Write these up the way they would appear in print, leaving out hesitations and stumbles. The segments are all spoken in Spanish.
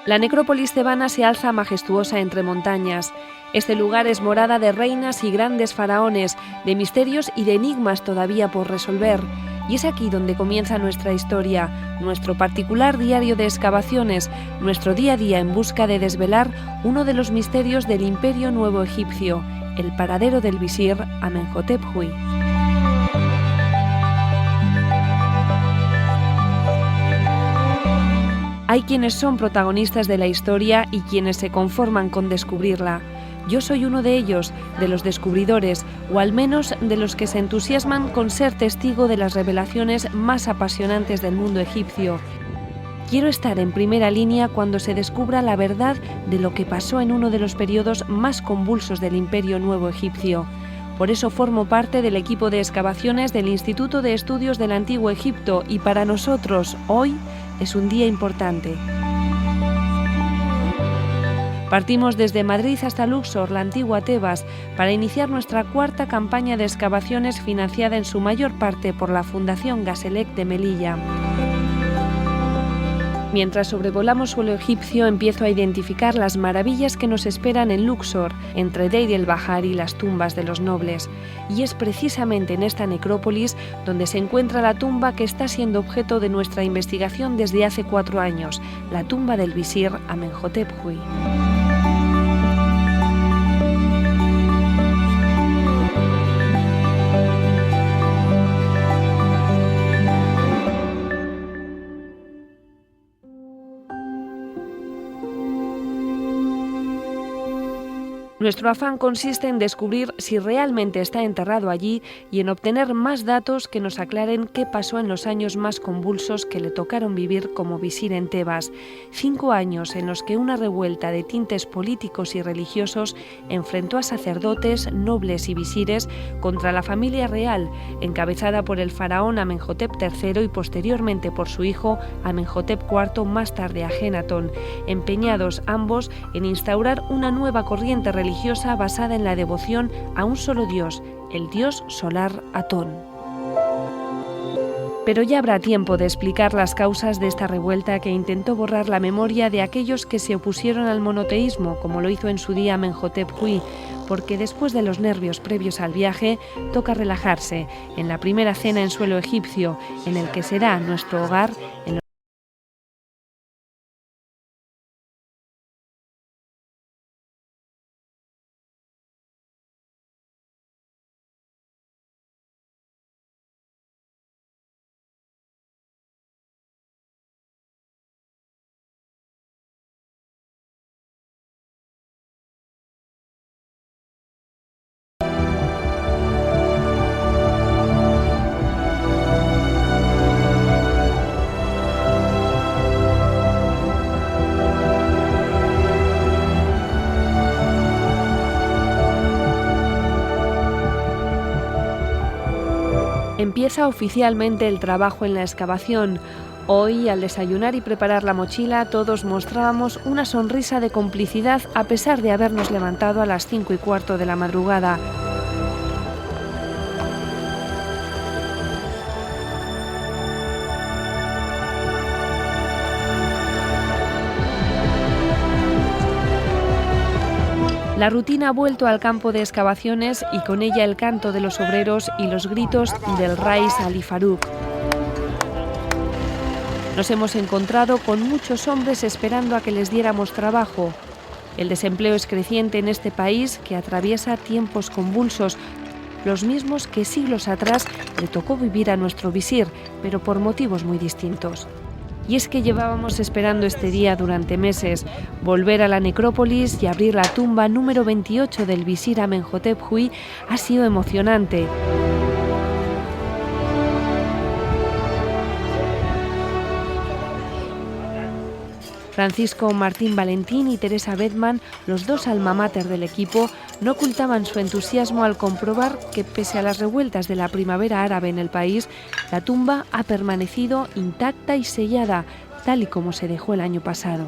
La necrópolis tebana se alza majestuosa entre montañas. Este lugar es morada de reinas y grandes faraones, de misterios y de enigmas todavía por resolver. Y es aquí donde comienza nuestra historia, nuestro particular diario de excavaciones, nuestro día a día en busca de desvelar uno de los misterios del Imperio Nuevo Egipcio, el paradero del visir Amenhotep Hui. Hay quienes son protagonistas de la historia y quienes se conforman con descubrirla. Yo soy uno de ellos, de los descubridores, o al menos de los que se entusiasman con ser testigo de las revelaciones más apasionantes del mundo egipcio. Quiero estar en primera línea cuando se descubra la verdad de lo que pasó en uno de los periodos más convulsos del Imperio Nuevo Egipcio. Por eso formo parte del equipo de excavaciones del Instituto de Estudios del Antiguo Egipto y para nosotros, hoy, es un día importante. Partimos desde Madrid hasta Luxor, la antigua Tebas, para iniciar nuestra cuarta campaña de excavaciones financiada en su mayor parte por la Fundación Gaselec de Melilla. Mientras sobrevolamos suelo egipcio, empiezo a identificar las maravillas que nos esperan en Luxor, entre Deir el-Bahari y las tumbas de los nobles. Y es precisamente en esta necrópolis donde se encuentra la tumba que está siendo objeto de nuestra investigación desde hace 4 años, la tumba del visir Amenhotep Hui. Nuestro afán consiste en descubrir si realmente está enterrado allí y en obtener más datos que nos aclaren qué pasó en los años más convulsos que le tocaron vivir como visir en Tebas. 5 años en los que una revuelta de tintes políticos y religiosos enfrentó a sacerdotes, nobles y visires contra la familia real, encabezada por el faraón Amenhotep III y posteriormente por su hijo Amenhotep IV, más tarde Ajenatón, empeñados ambos en instaurar una nueva corriente religiosa basada en la devoción a un solo dios, el dios solar Atón. Pero ya habrá tiempo de explicar las causas de esta revuelta que intentó borrar la memoria de aquellos que se opusieron al monoteísmo, como lo hizo en su día Amenhotep Hui, porque después de los nervios previos al viaje, toca relajarse en la primera cena en suelo egipcio, en el que será nuestro hogar en Empieza oficialmente el trabajo en la excavación. Hoy, al desayunar y preparar la mochila, todos mostrábamos una sonrisa de complicidad a pesar de habernos levantado a las 5:15 de la madrugada. La rutina ha vuelto al campo de excavaciones y con ella el canto de los obreros y los gritos del Rais Ali Farouk. Nos hemos encontrado con muchos hombres esperando a que les diéramos trabajo. El desempleo es creciente en este país que atraviesa tiempos convulsos, los mismos que siglos atrás le tocó vivir a nuestro visir, pero por motivos muy distintos. Y es que llevábamos esperando este día durante meses. Volver a la necrópolis y abrir la tumba número 28 del visir Amenhotep Hui ha sido emocionante. Francisco Martín Valentín y Teresa Bedman, los dos alma mater del equipo, no ocultaban su entusiasmo al comprobar que, pese a las revueltas de la primavera árabe en el país, la tumba ha permanecido intacta y sellada, tal y como se dejó el año pasado.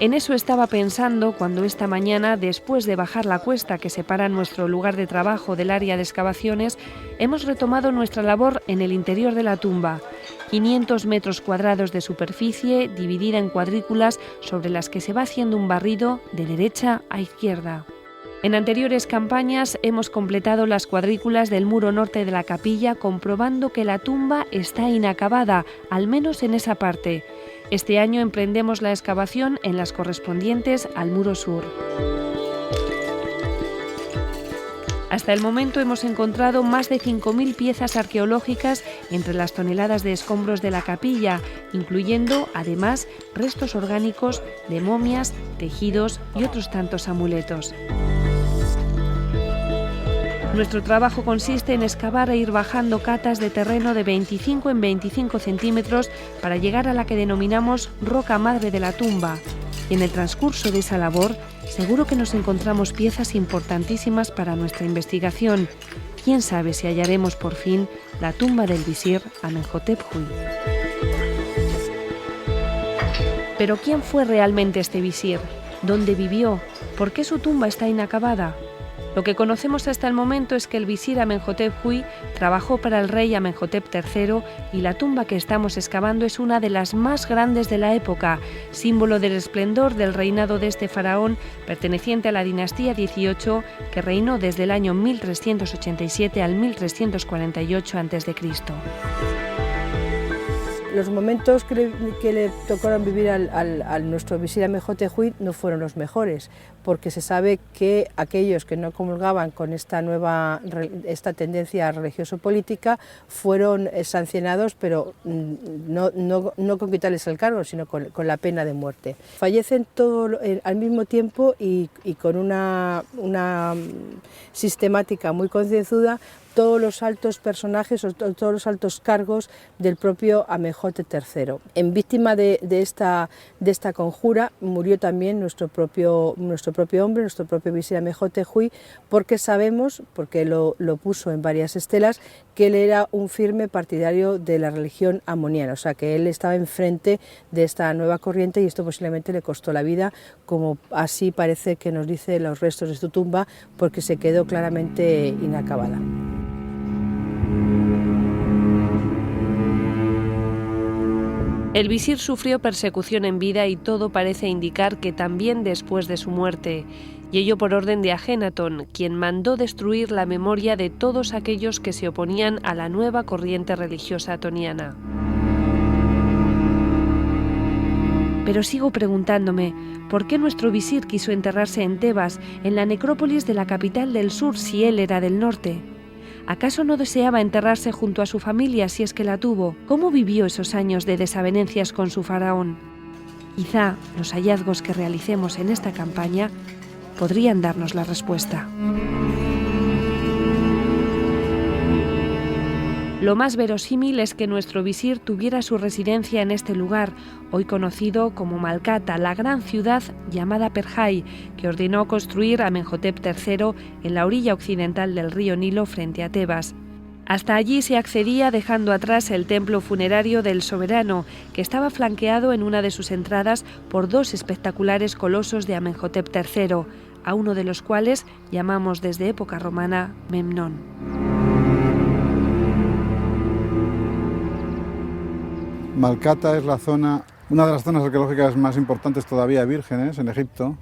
En eso estaba pensando cuando esta mañana, después de bajar la cuesta que separa nuestro lugar de trabajo del área de excavaciones, hemos retomado nuestra labor en el interior de la tumba. 500 metros cuadrados de superficie dividida en cuadrículas sobre las que se va haciendo un barrido de derecha a izquierda. En anteriores campañas hemos completado las cuadrículas del muro norte de la capilla, comprobando que la tumba está inacabada, al menos en esa parte. Este año emprendemos la excavación en las correspondientes al muro sur. Hasta el momento hemos encontrado más de 5.000 piezas arqueológicas entre las toneladas de escombros de la capilla, incluyendo, además, restos orgánicos de momias, tejidos y otros tantos amuletos. Nuestro trabajo consiste en excavar e ir bajando catas de terreno de 25 en 25 centímetros para llegar a la que denominamos roca madre de la tumba. Y en el transcurso de esa labor, seguro que nos encontramos piezas importantísimas para nuestra investigación. Quién sabe si hallaremos por fin la tumba del visir Amenhotep Huy. Pero ¿quién fue realmente este visir? ¿Dónde vivió? ¿Por qué su tumba está inacabada? Lo que conocemos hasta el momento es que el visir Amenhotep Huy trabajó para el rey Amenhotep III y la tumba que estamos excavando es una de las más grandes de la época, símbolo del esplendor del reinado de este faraón perteneciente a la dinastía XVIII que reinó desde el año 1387 al 1348 a.C. Los momentos que le tocaron vivir al nuestro visir Amenhotep Huy no fueron los mejores, porque se sabe que aquellos que no comulgaban con esta tendencia religioso-política fueron sancionados, pero no con quitarles el cargo, sino con la pena de muerte. Fallecen todos al mismo tiempo y con una sistemática muy concienzuda todos los altos personajes o todos los altos cargos del propio Amenhotep III. En víctima de esta conjura murió también nuestro propio hombre, nuestro propio visir Amenhotep Huy, porque sabemos, porque lo puso en varias estelas, que él era un firme partidario de la religión amoniana, o sea que él estaba enfrente de esta nueva corriente y esto posiblemente le costó la vida, como así parece que nos dice los restos de su tumba, porque se quedó claramente inacabada. El visir sufrió persecución en vida y todo parece indicar que también después de su muerte, y ello por orden de Ajenatón, quien mandó destruir la memoria de todos aquellos que se oponían a la nueva corriente religiosa atoniana. Pero sigo preguntándome, ¿por qué nuestro visir quiso enterrarse en Tebas, en la necrópolis de la capital del sur, si él era del norte? ¿Acaso no deseaba enterrarse junto a su familia si es que la tuvo? ¿Cómo vivió esos años de desavenencias con su faraón? Quizá los hallazgos que realicemos en esta campaña podrían darnos la respuesta. Lo más verosímil es que nuestro visir tuviera su residencia en este lugar, hoy conocido como Malkata, la gran ciudad llamada Perjai, que ordenó construir Amenhotep III en la orilla occidental del río Nilo frente a Tebas. Hasta allí se accedía dejando atrás el templo funerario del soberano, que estaba flanqueado en una de sus entradas por dos espectaculares colosos de Amenhotep III, a uno de los cuales llamamos desde época romana Memnón. Malkata es una de las zonas arqueológicas más importantes todavía vírgenes en Egipto.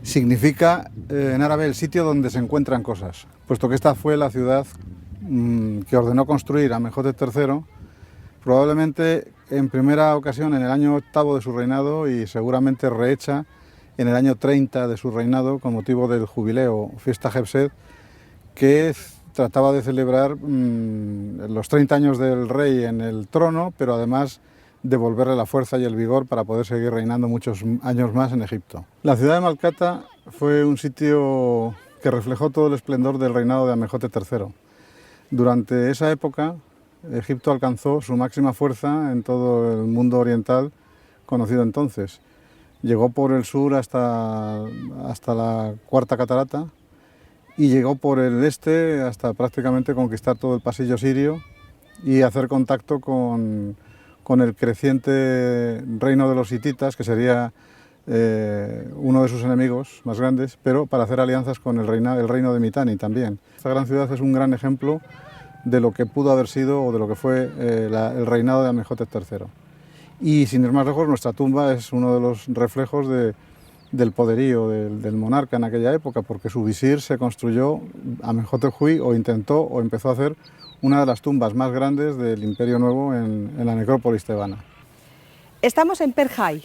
Significa en árabe el sitio donde se encuentran cosas, puesto que esta fue la ciudad que ordenó construir Amenhotep III, probablemente en primera ocasión en el año 8 de su reinado y seguramente rehecha en el año 30 de su reinado con motivo del jubileo, fiesta Jebsed, que trataba de celebrar los 30 años del rey en el trono, pero además devolverle la fuerza y el vigor para poder seguir reinando muchos años más en Egipto. La ciudad de Malkata fue un sitio que reflejó todo el esplendor del reinado de Amenhotep III. Durante esa época, Egipto alcanzó su máxima fuerza en todo el mundo oriental conocido entonces. Llegó por el sur hasta la Cuarta Catarata, y llegó por el este hasta prácticamente conquistar todo el pasillo sirio y hacer contacto con el creciente reino de los hititas, que sería uno de sus enemigos más grandes, pero para hacer alianzas con el reino de Mitanni también. Esta gran ciudad es un gran ejemplo de lo que pudo haber sido o de lo que fue el reinado de Amenhotep III. Y sin ir más lejos, nuestra tumba es uno de los reflejos del poderío del monarca en aquella época, porque su visir se construyó, Amenhotep Hui, o intentó o empezó a hacer una de las tumbas más grandes del Imperio Nuevo en la necrópolis tebana. Estamos en Perhai.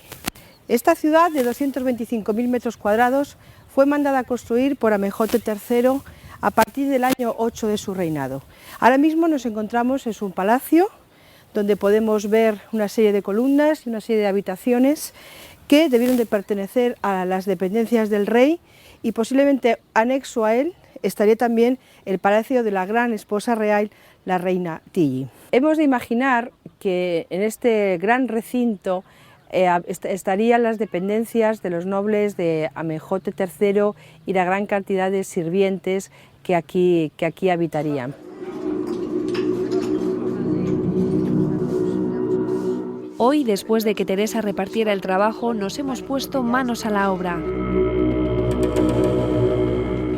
Esta ciudad de 225.000 metros cuadrados fue mandada a construir por Amenhotep III a partir del año 8 de su reinado. Ahora mismo nos encontramos en un palacio donde podemos ver una serie de columnas y una serie de habitaciones que debieron de pertenecer a las dependencias del rey, y posiblemente anexo a él estaría también el palacio de la gran esposa real, la reina Tiyi. Hemos de imaginar que en este gran recinto estarían las dependencias de los nobles de Amenhotep III y la gran cantidad de sirvientes que aquí habitarían. Hoy, después de que Teresa repartiera el trabajo, nos hemos puesto manos a la obra.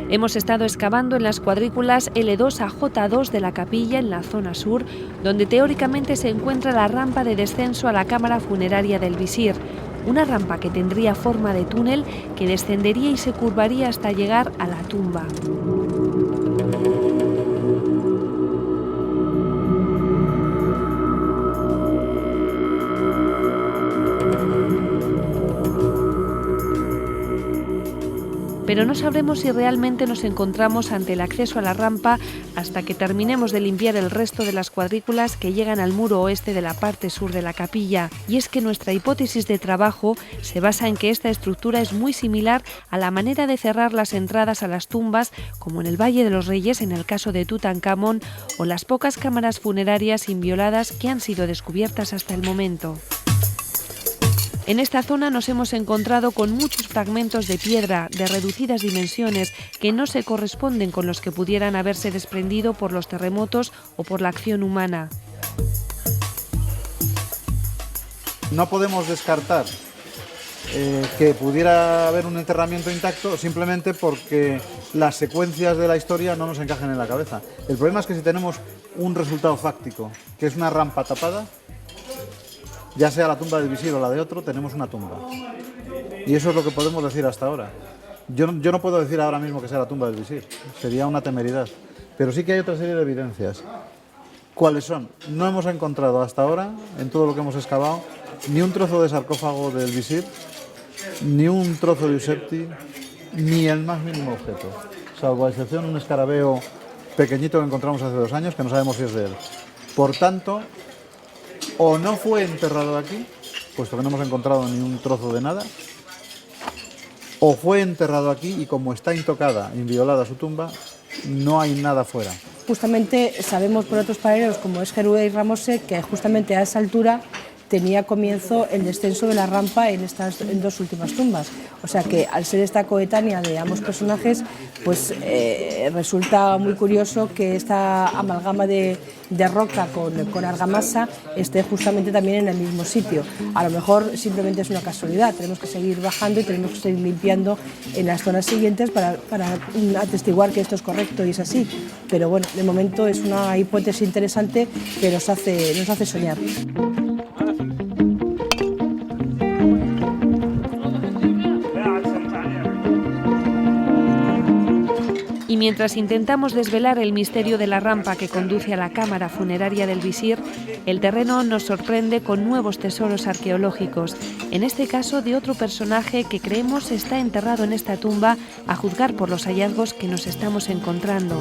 Hemos estado excavando en las cuadrículas L2 a J2 de la capilla en la zona sur, donde teóricamente se encuentra la rampa de descenso a la cámara funeraria del visir, una rampa que tendría forma de túnel que descendería y se curvaría hasta llegar a la tumba. Pero no sabremos si realmente nos encontramos ante el acceso a la rampa hasta que terminemos de limpiar el resto de las cuadrículas que llegan al muro oeste de la parte sur de la capilla. Y es que nuestra hipótesis de trabajo se basa en que esta estructura es muy similar a la manera de cerrar las entradas a las tumbas, como en el Valle de los Reyes en el caso de Tutankamón, o las pocas cámaras funerarias invioladas que han sido descubiertas hasta el momento. En esta zona nos hemos encontrado con muchos fragmentos de piedra de reducidas dimensiones que no se corresponden con los que pudieran haberse desprendido por los terremotos o por la acción humana. No podemos descartar que pudiera haber un enterramiento intacto simplemente porque las secuencias de la historia no nos encajan en la cabeza. El problema es que si tenemos un resultado fáctico, que es una rampa tapada, ya sea la tumba del visir o la de otro, tenemos una tumba. Y eso es lo que podemos decir hasta ahora. Yo no puedo decir ahora mismo que sea la tumba del visir, sería una temeridad. Pero sí que hay otra serie de evidencias. ¿Cuáles son? No hemos encontrado hasta ahora, en todo lo que hemos excavado, ni un trozo de sarcófago del visir, ni un trozo de Ushabti, ni el más mínimo objeto. Salvo a excepción un escarabeo pequeñito que encontramos hace 2 años, que no sabemos si es de él. Por tanto, o no fue enterrado aquí, puesto que no hemos encontrado ni un trozo de nada, o fue enterrado aquí y como está intocada, inviolada su tumba, no hay nada fuera. Justamente sabemos por otros paralelos, como es Geruda y Ramose, que justamente a esa altura tenía comienzo el descenso de la rampa en estas 2 últimas tumbas. O sea que al ser esta coetánea de ambos personajes, pues resulta muy curioso que esta amalgama de roca con argamasa esté justamente también en el mismo sitio. A lo mejor simplemente es una casualidad, tenemos que seguir bajando y tenemos que seguir limpiando en las zonas siguientes para atestiguar que esto es correcto y es así. Pero bueno, de momento es una hipótesis interesante que nos hace soñar. Y mientras intentamos desvelar el misterio de la rampa que conduce a la cámara funeraria del visir, el terreno nos sorprende con nuevos tesoros arqueológicos, en este caso de otro personaje que creemos está enterrado en esta tumba, a juzgar por los hallazgos que nos estamos encontrando.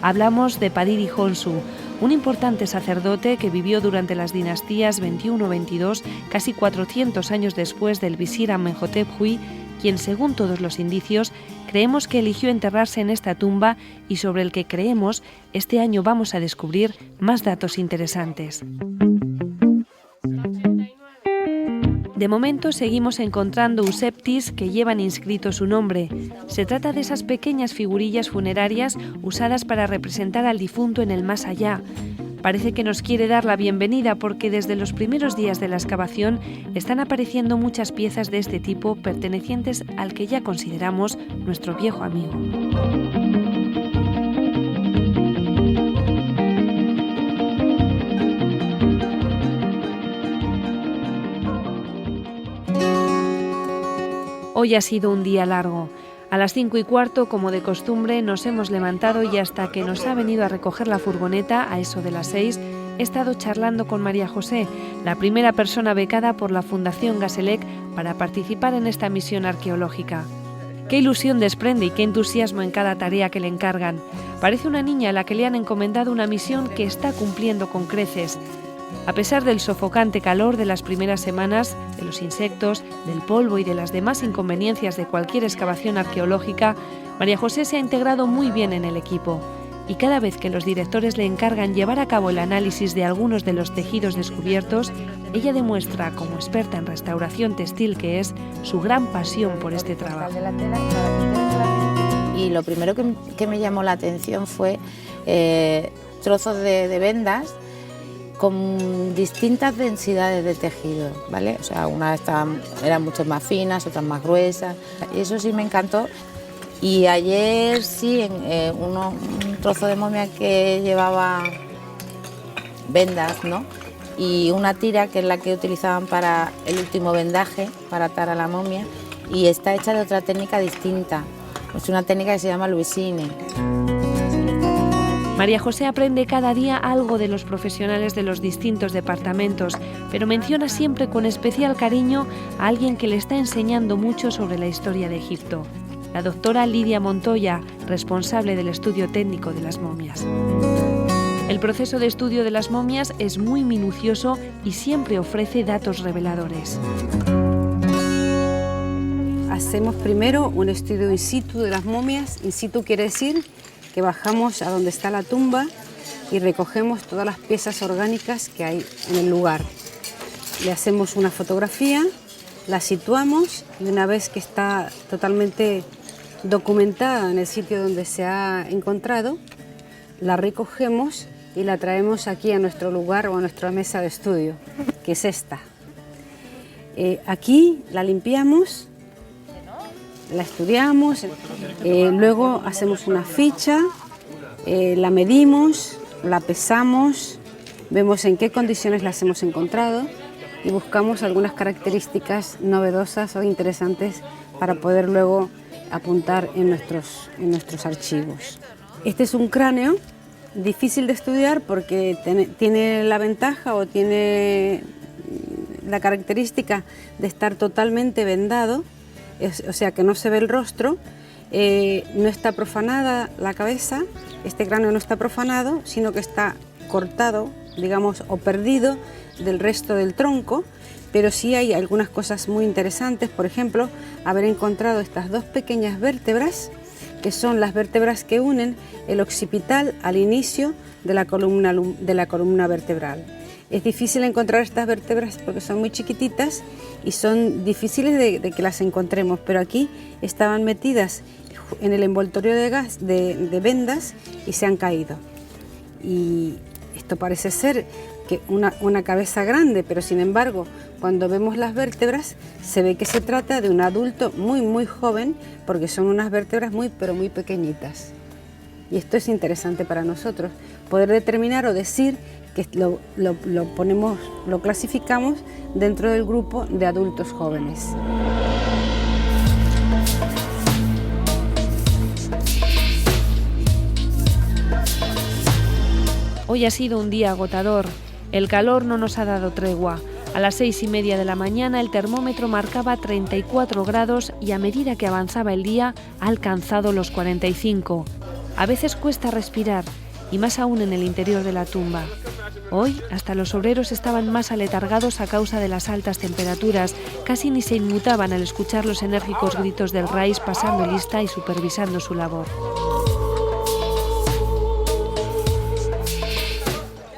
Hablamos de Padiri Honsu, un importante sacerdote que vivió durante las dinastías 21-22, casi 400 años después del visir Amenhotep Hui, quien, según todos los indicios, creemos que eligió enterrarse en esta tumba y sobre el que creemos este año vamos a descubrir más datos interesantes. De momento seguimos encontrando Ushabtis que llevan inscrito su nombre. Se trata de esas pequeñas figurillas funerarias usadas para representar al difunto en el más allá. Parece que nos quiere dar la bienvenida porque desde los primeros días de la excavación están apareciendo muchas piezas de este tipo pertenecientes al que ya consideramos nuestro viejo amigo. Hoy ha sido un día largo. A las 5:15, como de costumbre, nos hemos levantado y hasta que nos ha venido a recoger la furgoneta, a eso de las 6, he estado charlando con María José, la primera persona becada por la Fundación Gaselec para participar en esta misión arqueológica. Qué ilusión desprende y qué entusiasmo en cada tarea que le encargan. Parece una niña a la que le han encomendado una misión que está cumpliendo con creces. A pesar del sofocante calor de las primeras semanas, de los insectos, del polvo y de las demás inconveniencias de cualquier excavación arqueológica, María José se ha integrado muy bien en el equipo. Y cada vez que los directores le encargan llevar a cabo el análisis de algunos de los tejidos descubiertos, ella demuestra, como experta en restauración textil que es, su gran pasión por este trabajo. Y lo primero que me llamó la atención fue trozos de vendas con distintas densidades de tejido, ¿vale? O sea, unas eran mucho más finas, otras más gruesas, y eso sí me encantó. Y ayer sí, un trozo de momia que llevaba vendas, ¿no? Y una tira que es la que utilizaban para el último vendaje, para atar a la momia, y está hecha de otra técnica distinta. Es una técnica que se llama Luisine. María José aprende cada día algo de los profesionales de los distintos departamentos, pero menciona siempre con especial cariño a alguien que le está enseñando mucho sobre la historia de Egipto, la doctora Lidia Montoya, responsable del estudio técnico de las momias. El proceso de estudio de las momias es muy minucioso y siempre ofrece datos reveladores. Hacemos primero un estudio in situ de las momias. In situ quiere decir que bajamos a donde está la tumba y recogemos todas las piezas orgánicas que hay en el lugar. Le hacemos una fotografía, la situamos y una vez que está totalmente documentada en el sitio donde se ha encontrado, la recogemos y la traemos aquí a nuestro lugar o a nuestra mesa de estudio, que es esta. Aquí la limpiamos, la estudiamos, luego hacemos una ficha, la medimos, la pesamos, vemos en qué condiciones las hemos encontrado y buscamos algunas características novedosas o interesantes para poder luego apuntar en nuestros archivos. Este es un cráneo difícil de estudiar porque tiene la ventaja o tiene la característica de estar totalmente vendado, o sea que no se ve el rostro, no está profanada la cabeza, este cráneo no está profanado, sino que está cortado, digamos, o perdido del resto del tronco, pero sí hay algunas cosas muy interesantes, por ejemplo, haber encontrado estas dos pequeñas vértebras, que son las vértebras que unen el occipital al inicio de la columna vertebral. Es difícil encontrar estas vértebras porque son muy chiquititas y son difíciles de que las encontremos, pero aquí estaban metidas en el envoltorio de vendas y se han caído. Y esto parece ser que una cabeza grande, pero sin embargo, cuando vemos las vértebras, se ve que se trata de un adulto muy joven, porque son unas vértebras pero muy pequeñitas. Y esto es interesante para nosotros, poder determinar o decir que lo clasificamos dentro del grupo de adultos jóvenes. Hoy ha sido un día agotador. El calor no nos ha dado tregua. A las 6:30 de la mañana el termómetro marcaba 34 grados y a medida que avanzaba el día ha alcanzado los 45. A veces cuesta respirar, y más aún en el interior de la tumba. Hoy hasta los obreros estaban más aletargados a causa de las altas temperaturas, casi ni se inmutaban al escuchar los enérgicos gritos del Rais pasando lista y supervisando su labor.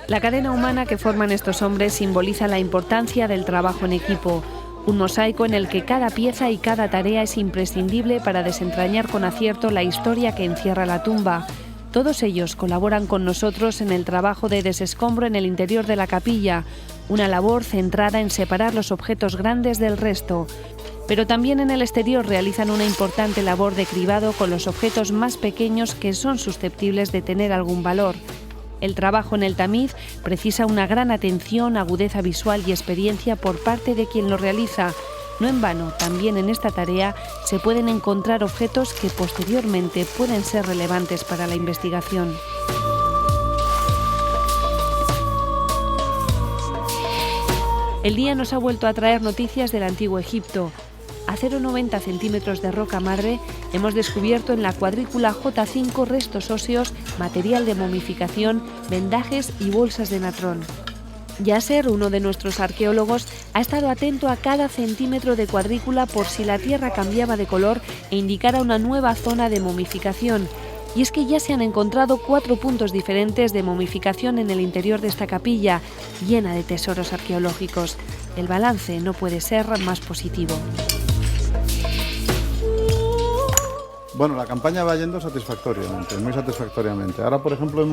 La cadena humana que forman estos hombres simboliza la importancia del trabajo en equipo, un mosaico en el que cada pieza y cada tarea es imprescindible para desentrañar con acierto la historia que encierra la tumba, Todos ellos colaboran con nosotros en el trabajo de desescombro en el interior de la capilla, una labor centrada en separar los objetos grandes del resto. Pero también en el exterior realizan una importante labor de cribado con los objetos más pequeños que son susceptibles de tener algún valor. El trabajo en el tamiz precisa una gran atención, agudeza visual y experiencia por parte de quien lo realiza. No en vano, también en esta tarea se pueden encontrar objetos que posteriormente pueden ser relevantes para la investigación. El día nos ha vuelto a traer noticias del Antiguo Egipto. A 0,90 centímetros de roca madre hemos descubierto en la cuadrícula J5 restos óseos, material de momificación, vendajes y bolsas de natrón. Yasser, uno de nuestros arqueólogos, ha estado atento a cada centímetro de cuadrícula por si la tierra cambiaba de color e indicara una nueva zona de momificación. Y es que ya se han encontrado 4 puntos diferentes de momificación en el interior de esta capilla, llena de tesoros arqueológicos. El balance no puede ser más positivo. Bueno, la campaña va yendo satisfactoriamente, muy satisfactoriamente. Ahora, por ejemplo,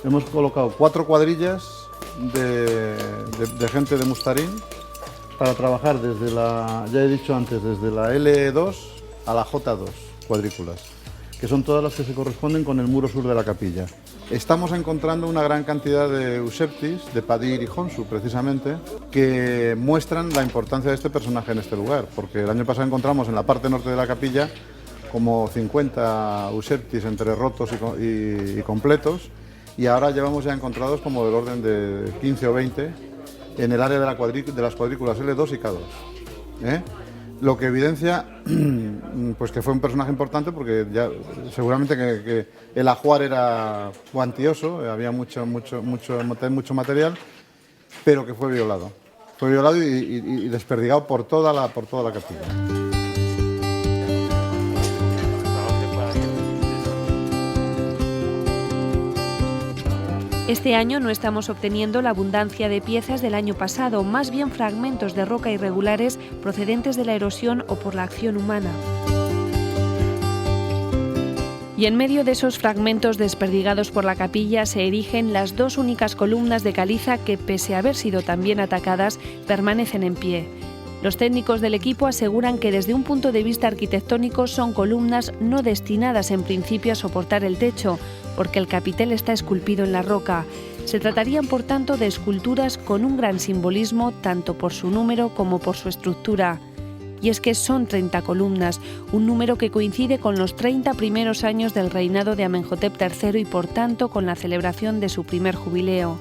hemos colocado 4 cuadrillas de gente de Mustarín para trabajar desde ya he dicho antes, desde la L2 a la J2 cuadrículas, que son todas las que se corresponden con el muro sur de la capilla. Estamos encontrando una gran cantidad de euseptis, de Padir y Honsu precisamente, que muestran la importancia de este personaje en este lugar, porque el año pasado encontramos en la parte norte de la capilla como 50 euseptis entre rotos y completos, y ahora llevamos ya encontrados como del orden de 15 o 20 en el área de las cuadrículas L2 y K2. Lo que evidencia pues que fue un personaje importante, porque ya seguramente que el ajuar era cuantioso, había mucho material, pero que fue violado y desperdigado por toda la capilla. Este año no estamos obteniendo la abundancia de piezas del año pasado, más bien fragmentos de roca irregulares procedentes de la erosión o por la acción humana. Y en medio de esos fragmentos desperdigados por la capilla se erigen las 2 únicas columnas de caliza que, pese a haber sido también atacadas, permanecen en pie. Los técnicos del equipo aseguran que desde un punto de vista arquitectónico son columnas no destinadas en principio a soportar el techo, porque el capitel está esculpido en la roca. Se tratarían, por tanto, de esculturas con un gran simbolismo tanto por su número como por su estructura. Y es que son 30 columnas, un número que coincide con los 30 primeros años del reinado de Amenhotep III y, por tanto, con la celebración de su primer jubileo.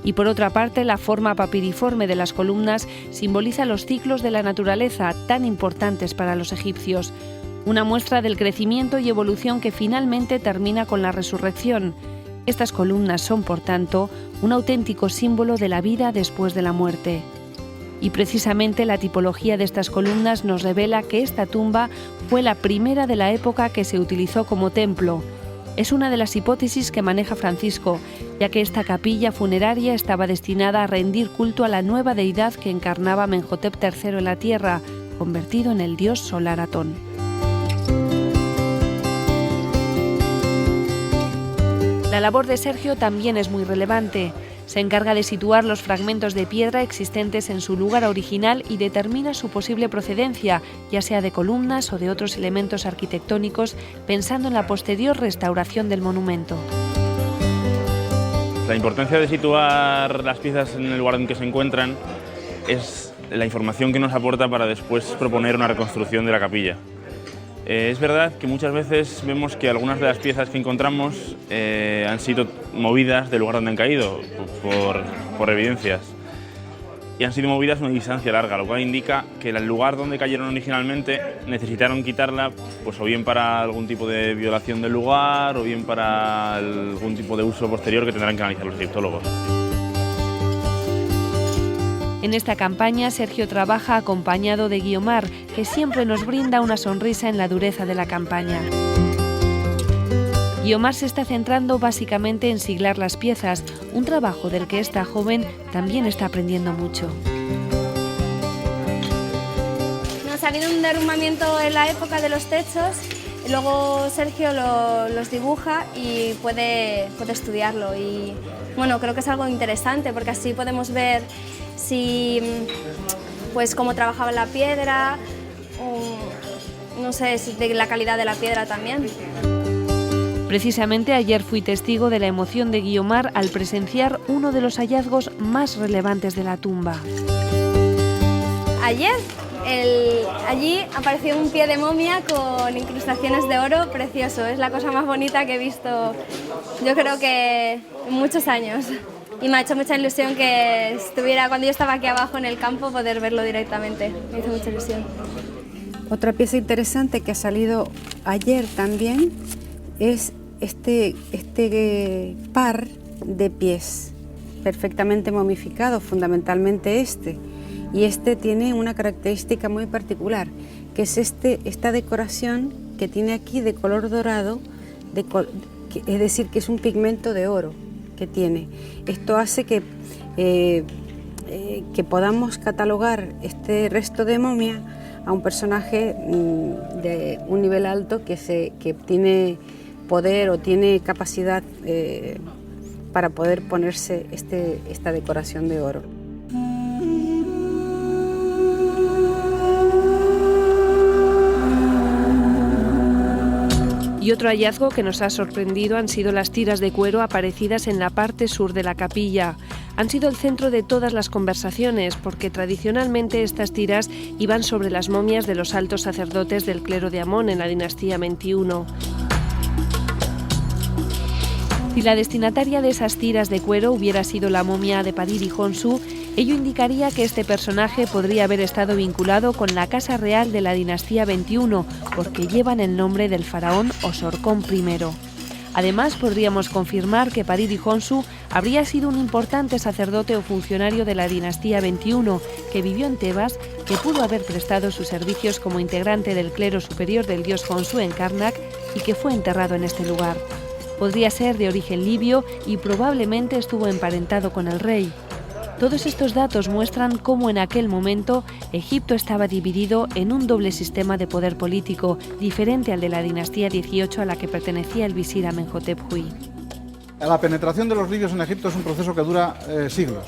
Y por otra parte, la forma papiriforme de las columnas simboliza los ciclos de la naturaleza, tan importantes para los egipcios. Una muestra del crecimiento y evolución que finalmente termina con la resurrección. Estas columnas son, por tanto, un auténtico símbolo de la vida después de la muerte. Y precisamente la tipología de estas columnas nos revela que esta tumba fue la primera de la época que se utilizó como templo. Es una de las hipótesis que maneja Francisco, ya que esta capilla funeraria estaba destinada a rendir culto a la nueva deidad que encarnaba Amenhotep III en la tierra, convertido en el dios solar Atón. La labor de Sergio también es muy relevante. Se encarga de situar los fragmentos de piedra existentes en su lugar original y determina su posible procedencia, ya sea de columnas o de otros elementos arquitectónicos, pensando en la posterior restauración del monumento. La importancia de situar las piezas en el lugar en que se encuentran es la información que nos aporta para después proponer una reconstrucción de la capilla. Es verdad que muchas veces vemos que algunas de las piezas que encontramos han sido movidas del lugar donde han caído por evidencias, y han sido movidas a una distancia larga, lo cual indica que el lugar donde cayeron originalmente necesitaron quitarla, pues o bien para algún tipo de violación del lugar o bien para algún tipo de uso posterior que tendrán que analizar los egiptólogos. En esta campaña, Sergio trabaja acompañado de Guiomar, que siempre nos brinda una sonrisa en la dureza de la campaña. Guiomar se está centrando básicamente en siglar las piezas, un trabajo del que esta joven también está aprendiendo mucho. Nos ha habido un derrumbamiento en la época de los techos, Luego Sergio los dibuja y puede estudiarlo. Y bueno, creo que es algo interesante porque así podemos ver pues cómo trabajaba la piedra, no sé, de la calidad de la piedra también. Precisamente ayer fui testigo de la emoción de Guiomar al presenciar uno de los hallazgos más relevantes de la tumba. Ayer, allí apareció un pie de momia con incrustaciones de oro precioso. Es la cosa más bonita que he visto, yo creo que en muchos años. Y me ha hecho mucha ilusión que estuviera, cuando yo estaba aquí abajo en el campo, poder verlo directamente. Me hizo mucha ilusión. Otra pieza interesante que ha salido ayer también es este par de pies perfectamente momificados, fundamentalmente este. Y este tiene una característica muy particular, que es esta decoración que tiene aquí de color dorado, es decir, que es un pigmento de oro que tiene. Esto hace que podamos catalogar este resto de momia a un personaje de un nivel alto que tiene poder o tiene capacidad para poder ponerse esta decoración de oro. Y otro hallazgo que nos ha sorprendido han sido las tiras de cuero aparecidas en la parte sur de la capilla. Han sido el centro de todas las conversaciones porque tradicionalmente estas tiras iban sobre las momias de los altos sacerdotes del clero de Amón en la dinastía 21. Si la destinataria de esas tiras de cuero hubiera sido la momia de Padir y Honsu, ello indicaría que este personaje podría haber estado vinculado con la Casa Real de la dinastía 21, porque llevan el nombre del faraón Osorcón I. Además, podríamos confirmar que Padir y Honsu habría sido un importante sacerdote o funcionario de la dinastía 21, que vivió en Tebas, que pudo haber prestado sus servicios como integrante del clero superior del dios Honsu en Karnak y que fue enterrado en este lugar. Podría ser de origen libio y probablemente estuvo emparentado con el rey. Todos estos datos muestran cómo en aquel momento Egipto estaba dividido en un doble sistema de poder político, diferente al de la dinastía 18 a la que pertenecía el visir Amenhotep Hui. La penetración de los libios en Egipto es un proceso que dura siglos.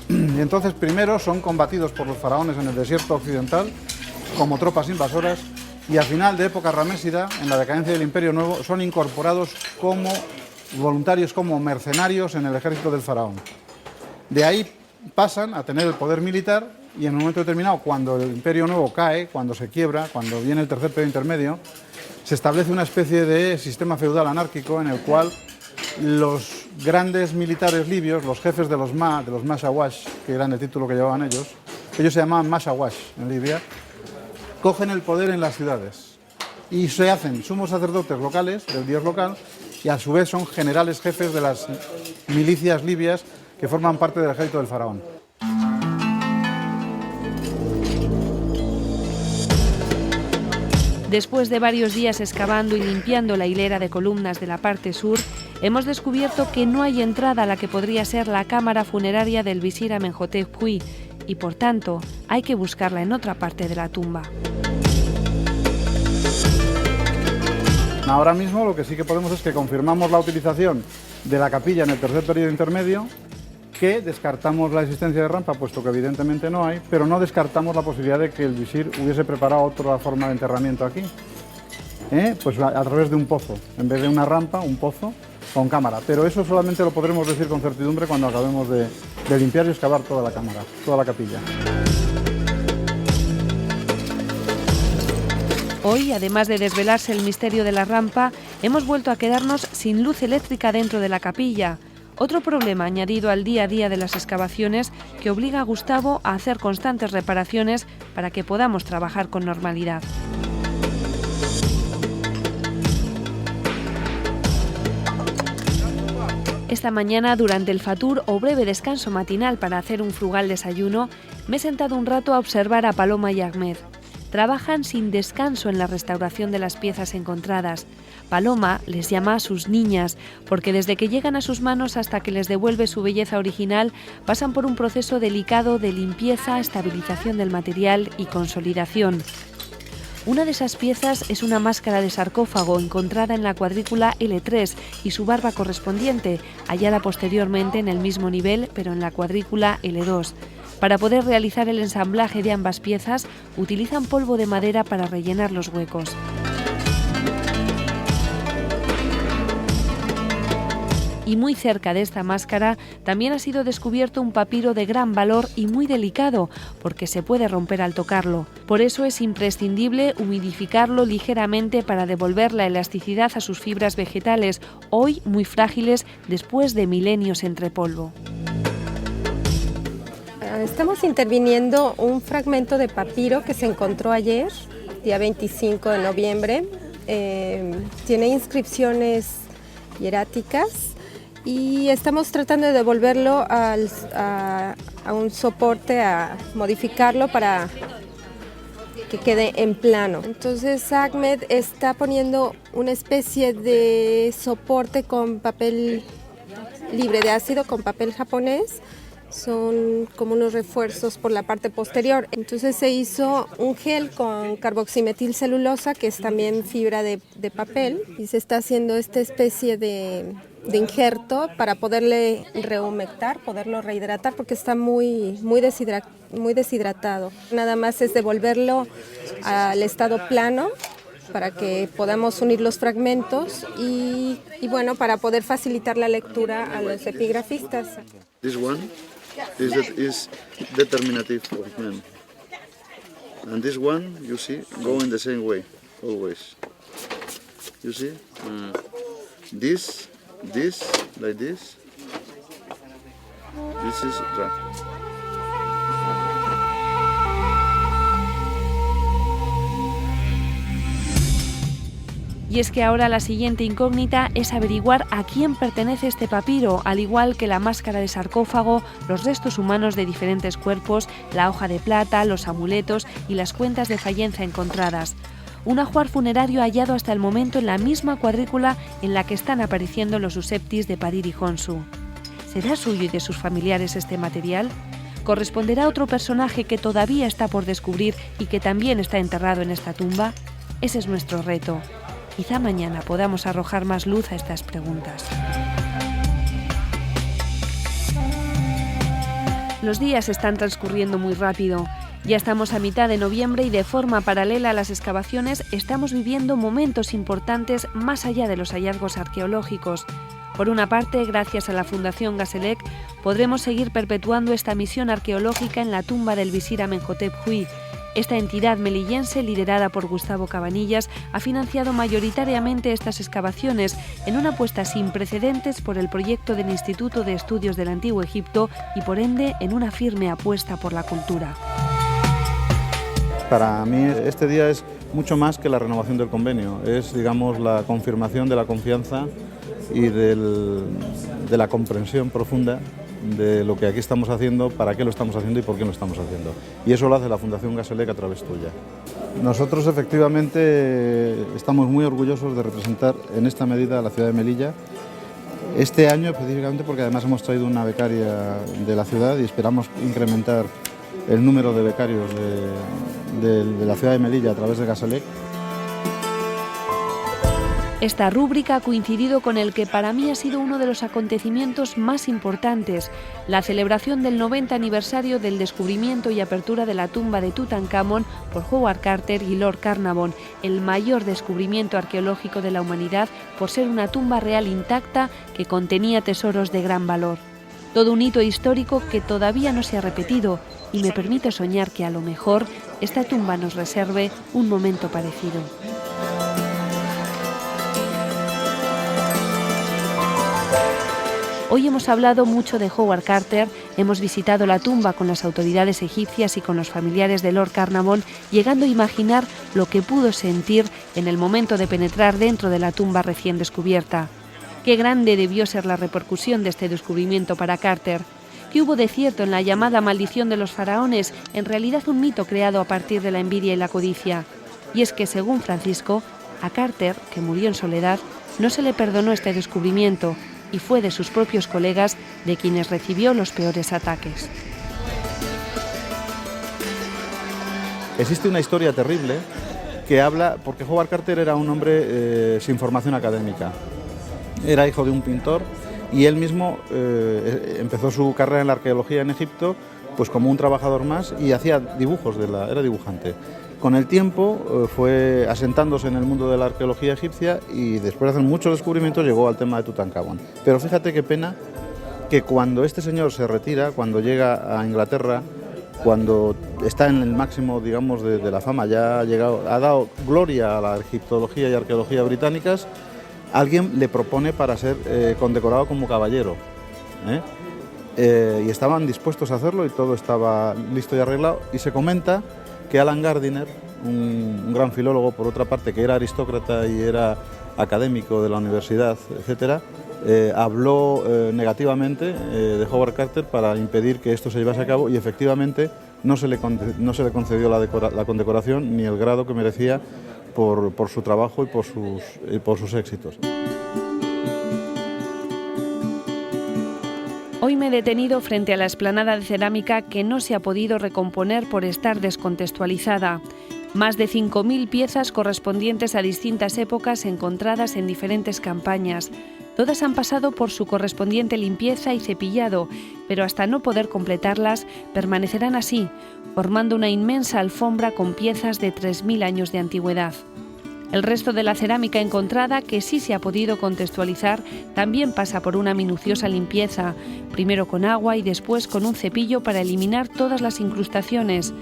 Y entonces primero son combatidos por los faraones en el desierto occidental como tropas invasoras y al final de época ramésida, en la decadencia del Imperio Nuevo, son incorporados como voluntarios, como mercenarios en el ejército del faraón. De ahí pasan a tener el poder militar y en un momento determinado, cuando el Imperio Nuevo cae, cuando se quiebra, cuando viene el tercer periodo intermedio, se establece una especie de sistema feudal anárquico en el cual los grandes militares libios, los jefes de los Mashawash, que eran el título que llevaban ellos se llamaban Mashawash en Libia, cogen el poder en las ciudades y se hacen sumos sacerdotes locales del dios local y a su vez son generales jefes de las milicias libias que forman parte del ejército del faraón. Después de varios días excavando y limpiando la hilera de columnas de la parte sur, hemos descubierto que no hay entrada a la que podría ser la cámara funeraria del visir Amenhotep Hui y, por tanto, hay que buscarla en otra parte de la tumba. Ahora mismo lo que sí que podemos es que confirmamos la utilización de la capilla en el tercer periodo intermedio, que descartamos la existencia de rampa, puesto que evidentemente no hay, pero no descartamos la posibilidad de que el visir hubiese preparado otra forma de enterramiento aquí, pues a través de un pozo, en vez de una rampa, un pozo con cámara. Pero eso solamente lo podremos decir con certidumbre cuando acabemos de limpiar y excavar toda la cámara, toda la capilla. Hoy, además de desvelarse el misterio de la rampa, hemos vuelto a quedarnos sin luz eléctrica dentro de la capilla. Otro problema añadido al día a día de las excavaciones que obliga a Gustavo a hacer constantes reparaciones para que podamos trabajar con normalidad. Esta mañana, durante el fatur o breve descanso matinal para hacer un frugal desayuno, me he sentado un rato a observar a Paloma y Ahmed. Trabajan sin descanso en la restauración de las piezas encontradas. Paloma les llama a sus niñas, porque desde que llegan a sus manos hasta que les devuelve su belleza original, pasan por un proceso delicado de limpieza, estabilización del material y consolidación. Una de esas piezas es una máscara de sarcófago encontrada en la cuadrícula L3 y su barba correspondiente, hallada posteriormente en el mismo nivel, pero en la cuadrícula L2. Para poder realizar el ensamblaje de ambas piezas, utilizan polvo de madera para rellenar los huecos. Y muy cerca de esta máscara también ha sido descubierto un papiro de gran valor y muy delicado, porque se puede romper al tocarlo. Por eso es imprescindible humidificarlo ligeramente para devolver la elasticidad a sus fibras vegetales, hoy muy frágiles después de milenios entre polvo. Estamos interviniendo un fragmento de papiro que se encontró ayer, día 25 de noviembre. Tiene inscripciones hieráticas y estamos tratando de devolverlo a un soporte, a modificarlo para que quede en plano. Entonces Ahmed está poniendo una especie de soporte con papel libre de ácido, con papel japonés. Son como unos refuerzos por la parte posterior. Entonces se hizo un gel con carboximetilcelulosa, que es también fibra de papel, y se está haciendo esta especie de injerto para poderle rehumectar, poderlo rehidratar, porque está muy deshidratado. Nada más es devolverlo al estado plano para que podamos unir los fragmentos y bueno, para poder facilitar la lectura a los epigrafistas. This one is determinative of men. And this one, you see, go in the same way, always. You see? This, like this. This is right. Y es que ahora la siguiente incógnita es averiguar a quién pertenece este papiro, al igual que la máscara de sarcófago, los restos humanos de diferentes cuerpos, la hoja de plata, los amuletos y las cuentas de Fayenza encontradas. Un ajuar funerario hallado hasta el momento en la misma cuadrícula en la que están apareciendo los susceptis de Padir y Honsu. ¿Será suyo y de sus familiares este material? ¿Corresponderá a otro personaje que todavía está por descubrir y que también está enterrado en esta tumba? Ese es nuestro reto. Quizá mañana podamos arrojar más luz a estas preguntas. Los días están transcurriendo muy rápido. Ya estamos a mitad de noviembre y de forma paralela a las excavaciones estamos viviendo momentos importantes más allá de los hallazgos arqueológicos. Por una parte, gracias a la Fundación Gaselec, podremos seguir perpetuando esta misión arqueológica en la tumba del visir Amenhotep Hui. Esta entidad melillense, liderada por Gustavo Cabanillas, ha financiado mayoritariamente estas excavaciones en una apuesta sin precedentes por el proyecto del Instituto de Estudios del Antiguo Egipto y, por ende, en una firme apuesta por la cultura. Para mí este día es mucho más que la renovación del convenio, es, digamos, la confirmación de la confianza y de la comprensión profunda de lo que aquí estamos haciendo, para qué lo estamos haciendo y por qué lo estamos haciendo. Y eso lo hace la Fundación Gaselec a través tuya. Nosotros efectivamente estamos muy orgullosos de representar en esta medida a la ciudad de Melilla. Este año específicamente porque además hemos traído una becaria de la ciudad y esperamos incrementar el número de becarios de la ciudad de Melilla a través de Gaselec. Esta rúbrica ha coincidido con el que para mí ha sido uno de los acontecimientos más importantes, la celebración del 90 aniversario del descubrimiento y apertura de la tumba de Tutankamón por Howard Carter y Lord Carnarvon, el mayor descubrimiento arqueológico de la humanidad por ser una tumba real intacta que contenía tesoros de gran valor. Todo un hito histórico que todavía no se ha repetido y me permite soñar que a lo mejor esta tumba nos reserve un momento parecido. Hoy hemos hablado mucho de Howard Carter, hemos visitado la tumba con las autoridades egipcias y con los familiares de Lord Carnarvon, llegando a imaginar lo que pudo sentir en el momento de penetrar dentro de la tumba recién descubierta. Qué grande debió ser la repercusión de este descubrimiento para Carter. ¿Qué hubo de cierto en la llamada maldición de los faraones, en realidad un mito creado a partir de la envidia y la codicia? Y es que, según Francisco, a Carter, que murió en soledad, no se le perdonó este descubrimiento, y fue de sus propios colegas de quienes recibió los peores ataques. Existe una historia terrible que habla, porque Howard Carter era un hombre sin formación académica, era hijo de un pintor y él mismo empezó su carrera en la arqueología en Egipto pues como un trabajador más y hacía dibujos, era dibujante. Con el tiempo fue asentándose en el mundo de la arqueología egipcia y después de hacer muchos descubrimientos llegó al tema de Tutankamón. Pero fíjate qué pena que cuando este señor se retira, cuando llega a Inglaterra, cuando está en el máximo, digamos, de la fama, ya ha dado gloria a la egiptología y arqueología británicas, alguien le propone para ser condecorado como caballero, y estaban dispuestos a hacerlo y todo estaba listo y arreglado, y se comenta que Alan Gardiner, un gran filólogo por otra parte, que era aristócrata y era académico de la universidad, etcétera, habló negativamente de Howard Carter para impedir que esto se llevase a cabo y efectivamente no se le concedió la condecoración ni el grado que merecía por su trabajo y por sus éxitos. Hoy me he detenido frente a la explanada de cerámica que no se ha podido recomponer por estar descontextualizada. Más de 5.000 piezas correspondientes a distintas épocas encontradas en diferentes campañas. Todas han pasado por su correspondiente limpieza y cepillado, pero hasta no poder completarlas, permanecerán así, formando una inmensa alfombra con piezas de 3.000 años de antigüedad. El resto de la cerámica encontrada, que sí se ha podido contextualizar, también pasa por una minuciosa limpieza, primero con agua y después con un cepillo para eliminar todas las incrustaciones.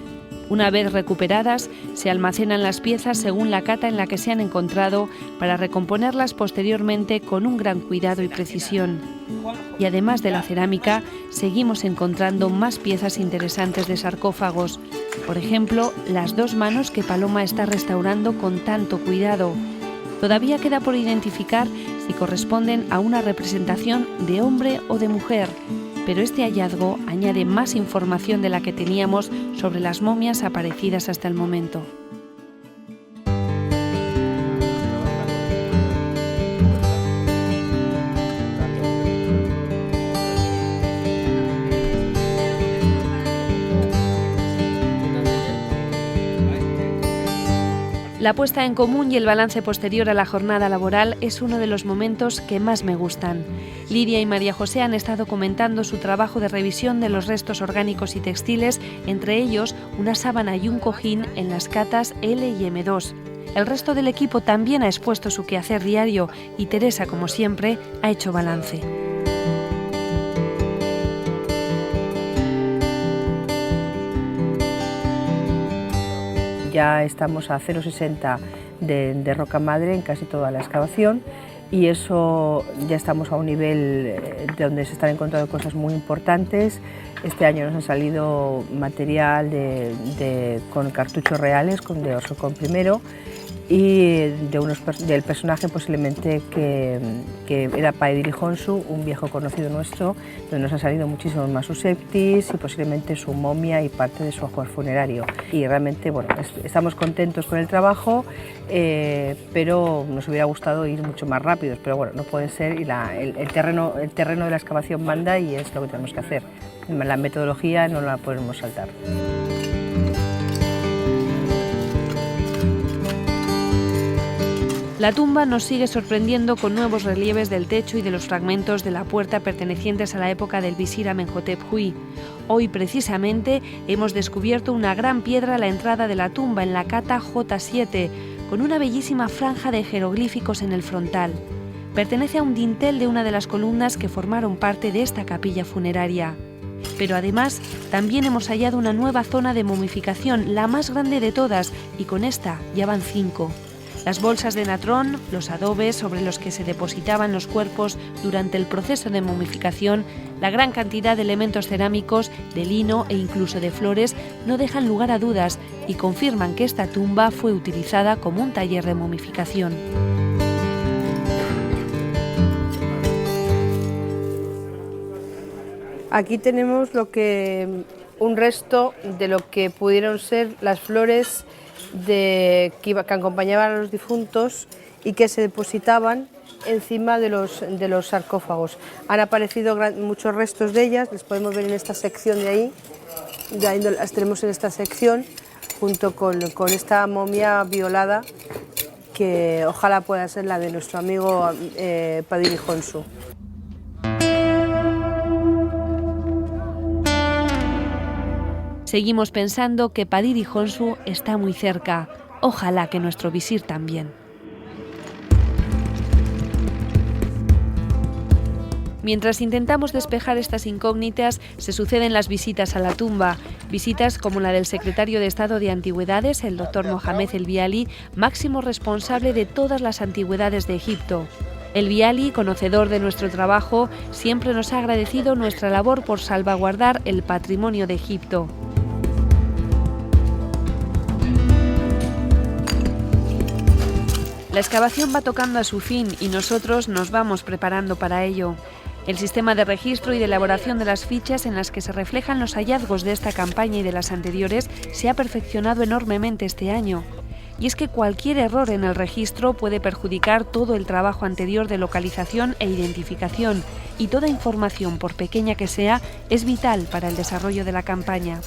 Una vez recuperadas, se almacenan las piezas según la cata en la que se han encontrado para recomponerlas posteriormente con un gran cuidado y precisión. Y además de la cerámica, seguimos encontrando más piezas interesantes de sarcófagos. Por ejemplo, las 2 manos que Paloma está restaurando con tanto cuidado. Todavía queda por identificar si corresponden a una representación de hombre o de mujer, pero este hallazgo añade más información de la que teníamos sobre las momias aparecidas hasta el momento. La puesta en común y el balance posterior a la jornada laboral es uno de los momentos que más me gustan. Lidia y María José han estado comentando su trabajo de revisión de los restos orgánicos y textiles, entre ellos una sábana y un cojín en las catas L y M2. El resto del equipo también ha expuesto su quehacer diario y Teresa, como siempre, ha hecho balance. Ya estamos a 0,60 de roca madre en casi toda la excavación y eso ya estamos a un nivel donde se están encontrando cosas muy importantes. Este año nos ha salido material con cartuchos reales, de Orsocón I, y del personaje posiblemente que era Paedili Honsu, un viejo conocido nuestro, donde nos ha salido muchísimos más sus septis y posiblemente su momia y parte de su ajuar funerario. Y realmente, bueno, estamos contentos con el trabajo, pero nos hubiera gustado ir mucho más rápidos, pero bueno, no puede ser y el terreno de la excavación manda y es lo que tenemos que hacer. La metodología no la podemos saltar. La tumba nos sigue sorprendiendo con nuevos relieves del techo y de los fragmentos de la puerta pertenecientes a la época del visir Amenhotep Hui. Hoy, precisamente, hemos descubierto una gran piedra a la entrada de la tumba en la cata J7, con una bellísima franja de jeroglíficos en el frontal. Pertenece a un dintel de una de las columnas que formaron parte de esta capilla funeraria. Pero además, también hemos hallado una nueva zona de momificación, la más grande de todas, y con esta ya van 5. Las bolsas de natrón, los adobes sobre los que se depositaban los cuerpos durante el proceso de momificación, la gran cantidad de elementos cerámicos, de lino e incluso de flores no dejan lugar a dudas y confirman que esta tumba fue utilizada como un taller de momificación. Aquí tenemos un resto de lo que pudieron ser las flores que acompañaban a los difuntos y que se depositaban encima de los sarcófagos. Han aparecido muchos restos de ellas, les podemos ver en esta sección de ahí, las tenemos en esta sección, junto con esta momia violada, que ojalá pueda ser la de nuestro amigo Padiri Honsu. Seguimos pensando que Padiri Honsu está muy cerca. Ojalá que nuestro visir también. Mientras intentamos despejar estas incógnitas, se suceden las visitas a la tumba, visitas como la del secretario de Estado de Antigüedades, el doctor Mohamed El Biali, máximo responsable de todas las antigüedades de Egipto. El Biali, conocedor de nuestro trabajo, siempre nos ha agradecido nuestra labor por salvaguardar el patrimonio de Egipto. La excavación va tocando a su fin y nosotros nos vamos preparando para ello. El sistema de registro y de elaboración de las fichas en las que se reflejan los hallazgos de esta campaña y de las anteriores se ha perfeccionado enormemente este año. Y es que cualquier error en el registro puede perjudicar todo el trabajo anterior de localización e identificación, y toda información, por pequeña que sea, es vital para el desarrollo de la campaña.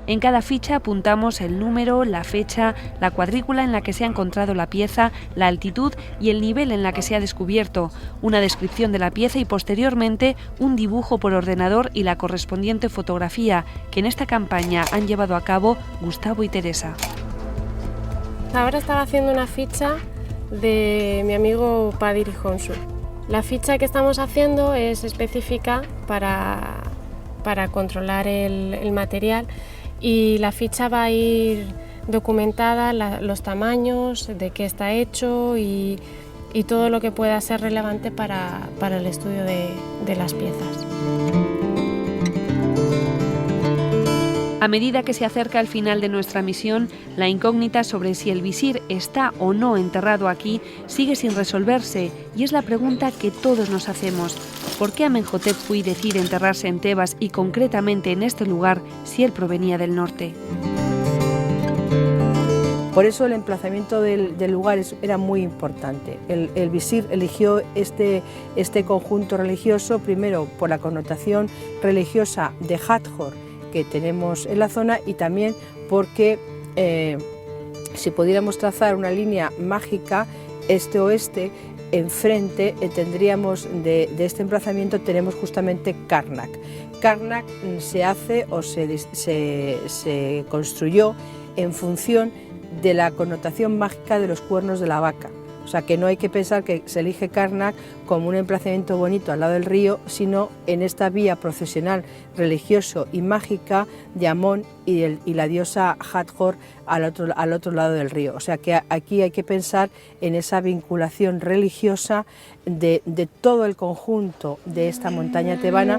En cada ficha apuntamos el número, la fecha, la cuadrícula en la que se ha encontrado la pieza, la altitud y el nivel en la que se ha descubierto, una descripción de la pieza y posteriormente un dibujo por ordenador y la correspondiente fotografía, que en esta campaña han llevado a cabo Gustavo y Teresa. Ahora estaba haciendo una ficha de mi amigo Padiri Honsu. La ficha que estamos haciendo es específica para controlar el material. Y la ficha va a ir documentada, los tamaños, de qué está hecho y todo lo que pueda ser relevante para el estudio de las piezas. A medida que se acerca el final de nuestra misión, la incógnita sobre si el visir está o no enterrado aquí sigue sin resolverse, y es la pregunta que todos nos hacemos. ¿Por qué Amenhotep Huy decide enterrarse en Tebas y concretamente en este lugar si él provenía del norte? Por eso el emplazamiento del lugar era muy importante. El visir eligió este conjunto religioso, primero por la connotación religiosa de Hathor que tenemos en la zona, y también porque si pudiéramos trazar una línea mágica este-oeste, enfrente tendríamos de este emplazamiento tenemos justamente Karnak. Karnak se hace o se construyó en función de la connotación mágica de los cuernos de la vaca. O sea, que no hay que pensar que se elige Karnak como un emplazamiento bonito al lado del río, sino en esta vía procesional, religioso y mágica de Amón y la diosa Hathor al otro lado del río. O sea, que aquí hay que pensar en esa vinculación religiosa de todo el conjunto de esta montaña tebana.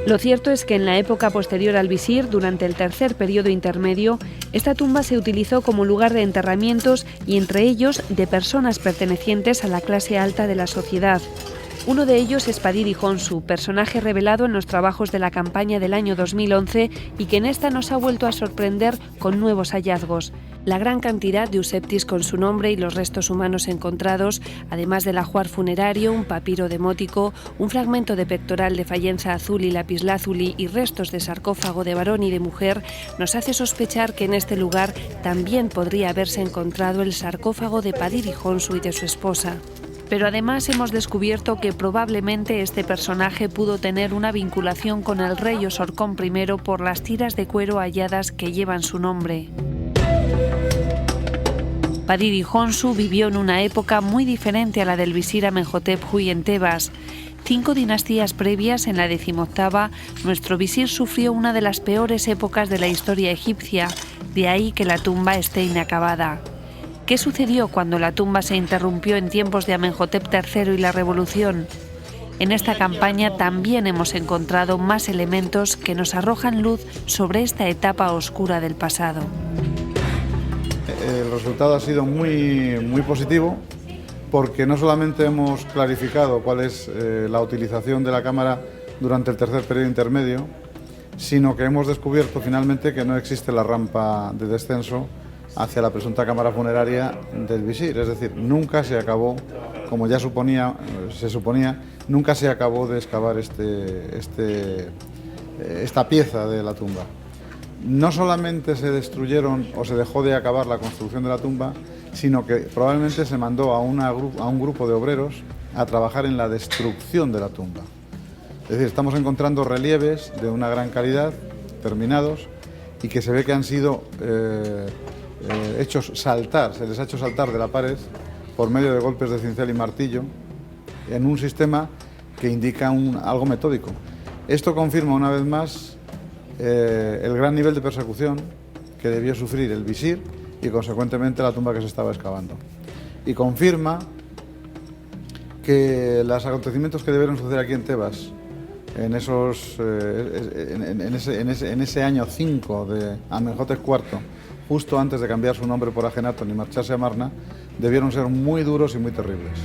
Lo cierto es que en la época posterior al visir, durante el tercer periodo intermedio, esta tumba se utilizó como lugar de enterramientos y entre ellos de personas pertenecientes a la clase alta de la sociedad. Uno de ellos es Padiri Honsu, personaje revelado en los trabajos de la campaña del año 2011 y que en esta nos ha vuelto a sorprender con nuevos hallazgos. La gran cantidad de euseptis con su nombre y los restos humanos encontrados, además del ajuar funerario, un papiro demótico, un fragmento de pectoral de fayenza azul y lapislázuli y restos de sarcófago de varón y de mujer, nos hace sospechar que en este lugar también podría haberse encontrado el sarcófago de Padiri Honsu y de su esposa. Pero además hemos descubierto que probablemente este personaje pudo tener una vinculación con el rey Osorcón I por las tiras de cuero halladas que llevan su nombre. Padiri Honsu vivió en una época muy diferente a la del visir Amenhotep Huy en Tebas. 5 dinastías previas, en la 18ª, nuestro visir sufrió una de las peores épocas de la historia egipcia, de ahí que la tumba esté inacabada. ¿Qué sucedió cuando la tumba se interrumpió en tiempos de Amenhotep III y la Revolución? En esta campaña también hemos encontrado más elementos que nos arrojan luz sobre esta etapa oscura del pasado. El resultado ha sido muy positivo, porque no solamente hemos clarificado cuál es la utilización de la cámara durante el tercer periodo intermedio, sino que hemos descubierto finalmente que no existe la rampa de descenso hacia la presunta cámara funeraria del visir, es decir, nunca se acabó, como ya se suponía, nunca se acabó de excavar este esta pieza de la tumba. No solamente se destruyeron o se dejó de acabar la construcción de la tumba, sino que probablemente se mandó a un grupo de obreros a trabajar en la destrucción de la tumba. Es decir, estamos encontrando relieves de una gran calidad, terminados, y que se ve que han sido hechos saltar, se les ha hecho saltar de la pared por medio de golpes de cincel y martillo en un sistema que indica algo metódico. Esto confirma una vez más el gran nivel de persecución que debió sufrir el visir y consecuentemente la tumba que se estaba excavando. Y confirma que los acontecimientos que debieron suceder aquí en Tebas en ese año 5 de Amenhotep IV, justo antes de cambiar su nombre por Ajenatón y marcharse a Marna, debieron ser muy duros y muy terribles.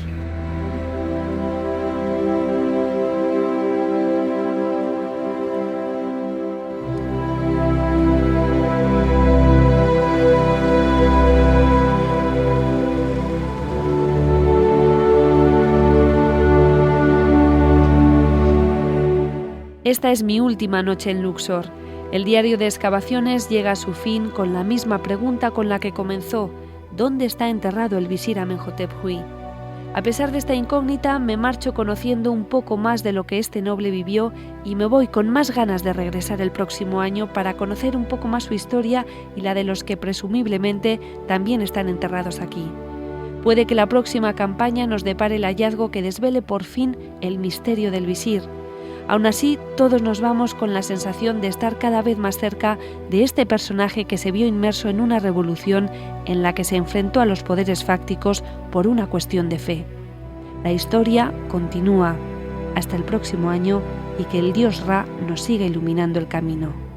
Esta es mi última noche en Luxor. El diario de excavaciones llega a su fin con la misma pregunta con la que comenzó: ¿dónde está enterrado el visir Amenhotep Hui? A pesar de esta incógnita, me marcho conociendo un poco más de lo que este noble vivió y me voy con más ganas de regresar el próximo año para conocer un poco más su historia y la de los que presumiblemente también están enterrados aquí. Puede que la próxima campaña nos depare el hallazgo que desvele por fin el misterio del visir. Aún así, todos nos vamos con la sensación de estar cada vez más cerca de este personaje que se vio inmerso en una revolución en la que se enfrentó a los poderes fácticos por una cuestión de fe. La historia continúa. Hasta el próximo año y que el dios Ra nos siga iluminando el camino.